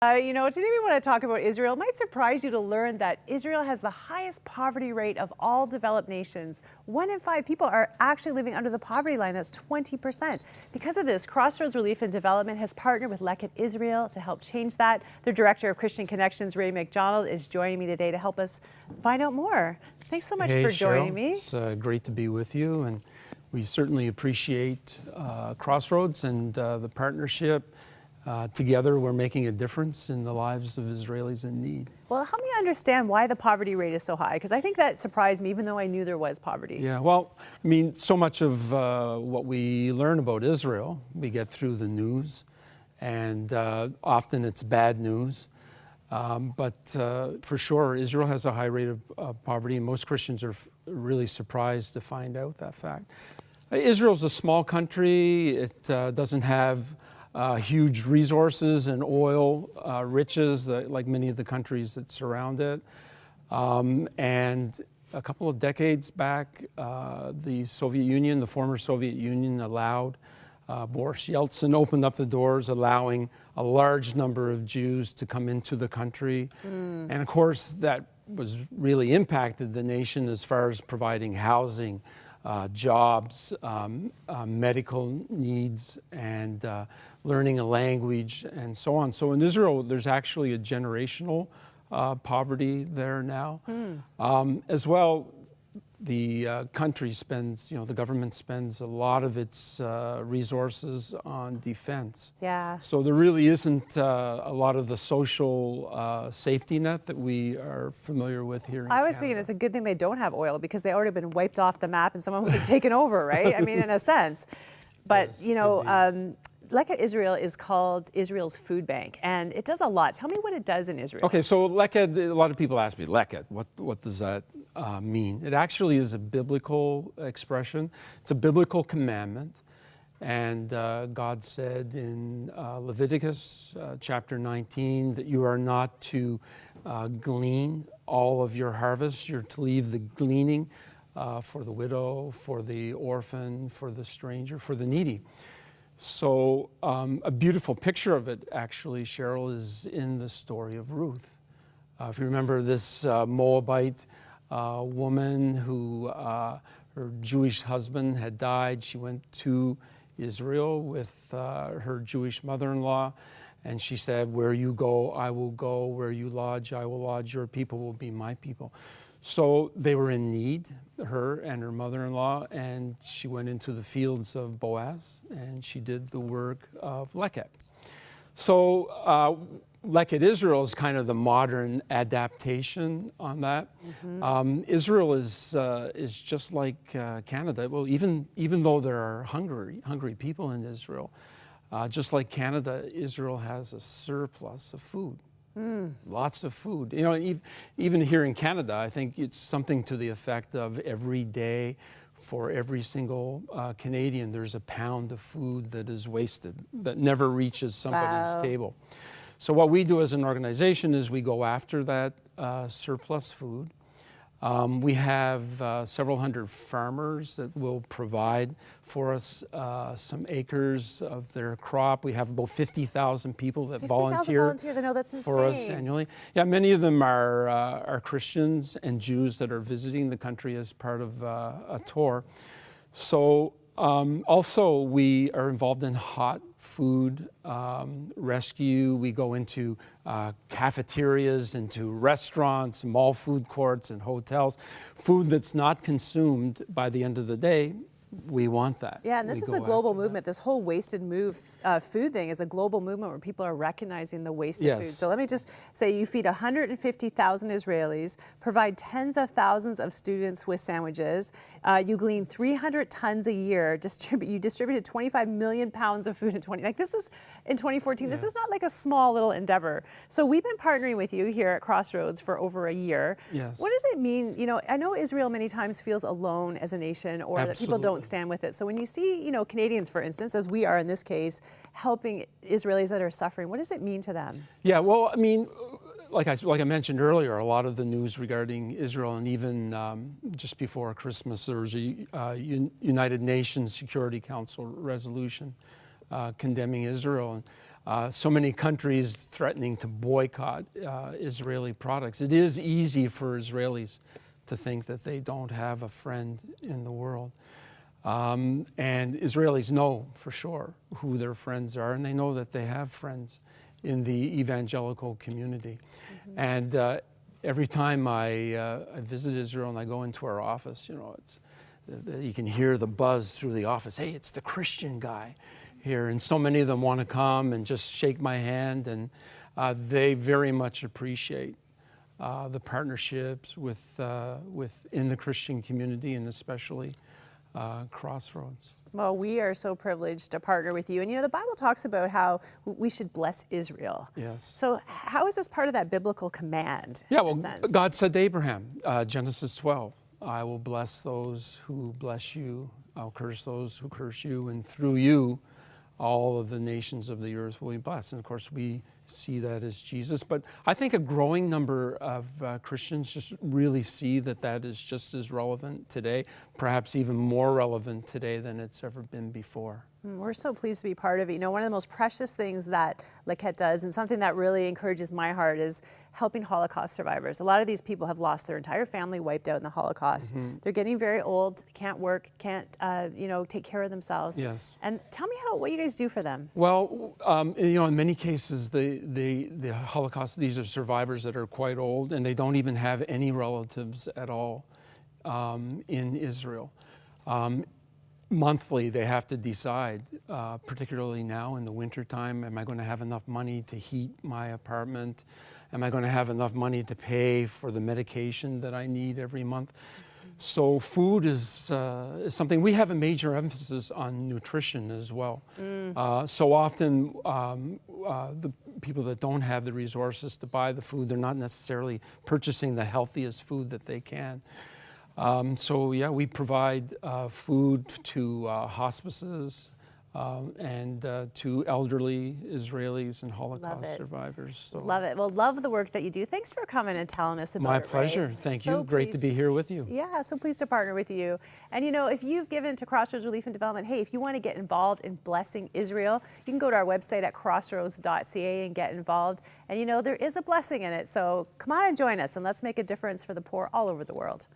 Today we want to talk about Israel. It might surprise you to learn that Israel has the highest poverty rate of all developed nations. 1 in 5 people are actually living under the poverty line. That's 20%. Because of this, Crossroads Relief Development has partnered with Leket Israel to help change that. Their Director of Christian Connections, MacDonald, is joining me today to help us find out more. Thanks so much for joining me. It's great to be with you, and we certainly appreciate Crossroads and the partnership. Together, we're making a difference in the lives of Israelis in need. Well, help me understand why the poverty rate is so high, because I think that surprised me, even though I knew there was poverty. Yeah, well, I mean, so much of what we learn about Israel, we get through the news, and often it's bad news. But for sure, Israel has a high rate of poverty, and most Christians are really surprised to find out that fact. Israel's a small country. It doesn't have huge resources and oil riches like many of the countries that surround it. And a couple of decades back, the Soviet Union, the former Soviet Union, allowed Boris Yeltsin opened up the doors, allowing a large number of Jews to come into the country. And of course, that was really impacted the nation as far as providing housing, jobs, medical needs, and learning a language, and so on. So in Israel, there's actually a generational poverty there now. As well, the country spends, the government spends a lot of its resources on defense. Yeah. So there really isn't a lot of the social safety net that we are familiar with here in I was Canada. thinking it's a good thing they don't have oil, because they already been wiped off the map and someone would have taken over, right? I mean, in a sense. But, Yes, Leket Israel is called Israel's food bank, and it does a lot. Tell me what it does in Israel. Okay, so Leket, a lot of people ask me, Leket, what does that mean? It actually is a biblical expression. It's a biblical commandment. And God said in Leviticus chapter 19 that you are not to glean all of your harvest. You're to leave the gleaning for the widow, for the orphan, for the stranger, for the needy. So a beautiful picture of it, actually, Cheryl, is in the story of Ruth. If you remember this Moabite woman who her Jewish husband had died, she went to Israel with her Jewish mother-in-law, and she said, "Where you go, I will go. Where you lodge, I will lodge. Your people will be my people." So they were in need, her and her mother-in-law, and she went into the fields of Boaz, and she did the work of Leket. So Leket Israel is kind of the modern adaptation on that. Israel is just like Canada. Well, even though there are hungry people in Israel, just like Canada, Israel has a surplus of food. Lots of food. Even here in Canada, I think it's something to the effect of every day for every single Canadian, there's a pound of food that is wasted, that never reaches somebody's table. So what we do as an organization is we go after that surplus food. We have several hundred farmers that will provide for us some acres of their crop. We have about 50,000 people that 50,000 volunteer volunteers. I know, that's insane. for us annually. Yeah, many of them are Christians and Jews that are visiting the country as part of a tour. So also we are involved in hot food rescue. We go into cafeterias, into restaurants, mall food courts, and hotels. Food that's not consumed by the end of the day, we want that. Yeah, and this is a global movement. This whole wasted food thing is a global movement where people are recognizing the wasted food. So let me just say, you feed 150,000 Israelis, provide tens of thousands of students with sandwiches. You glean 300 tons a year. You distributed 25 million pounds of food in 2014. This is not like a small little endeavor. So we've been partnering with you here at Crossroads for over a year. Yes. What does it mean? I know Israel many times feels alone as a nation, or that people don't stand with it. So when you see, Canadians, for instance, as we are in this case, helping Israelis that are suffering, what does it mean to them? Yeah, well, I mean, like I mentioned earlier, a lot of the news regarding Israel, and even just before Christmas, there was a United Nations Security Council resolution condemning Israel. so many countries threatening to boycott Israeli products. It is easy for Israelis to think that they don't have a friend in the world. And Israelis know for sure who their friends are, and they know that they have friends in the evangelical community. Mm-hmm. And every time I visit Israel and I go into our office, you can hear the buzz through the office. Hey, it's the Christian guy here. And so many of them want to come and just shake my hand, and they very much appreciate the partnerships within the Christian community, and especially Crossroads. Well, we are so privileged to partner with you. And the Bible talks about how we should bless Israel. Yes. So how is this part of that biblical command? Yeah, well, God said to Abraham, Genesis 12, I will bless those who bless you, I'll curse those who curse you, and through you, all of the nations of the earth will be blessed. And of course, we see that as Jesus. But I think a growing number of Christians just really see that that is just as relevant today, perhaps even more relevant today than it's ever been before. We're so pleased to be part of it. One of the most precious things that Leket does, and something that really encourages my heart, is helping Holocaust survivors. A lot of these people have lost their entire family, wiped out in the Holocaust. Mm-hmm. They're getting very old, can't work, can't take care of themselves. Yes. And tell me what you guys do for them. Well, in many cases, the Holocaust, these are survivors that are quite old, and they don't even have any relatives at all in Israel. Monthly, they have to decide, particularly now in the wintertime, am I going to have enough money to heat my apartment? Am I going to have enough money to pay for the medication that I need every month? So food is something, we have a major emphasis on nutrition as well. So often the people that don't have the resources to buy the food, they're not necessarily purchasing the healthiest food that they can. We provide food to hospices and to elderly Israelis and Holocaust survivors. So. Love it. Well, love the work that you do. Thanks for coming and telling us about it. My pleasure. Thank you. Great to be here with you. Yeah, so pleased to partner with you. And if you've given to Crossroads Relief and Development, hey, if you want to get involved in blessing Israel, you can go to our website at crossroads.ca and get involved. And there is a blessing in it. So come on and join us, and let's make a difference for the poor all over the world.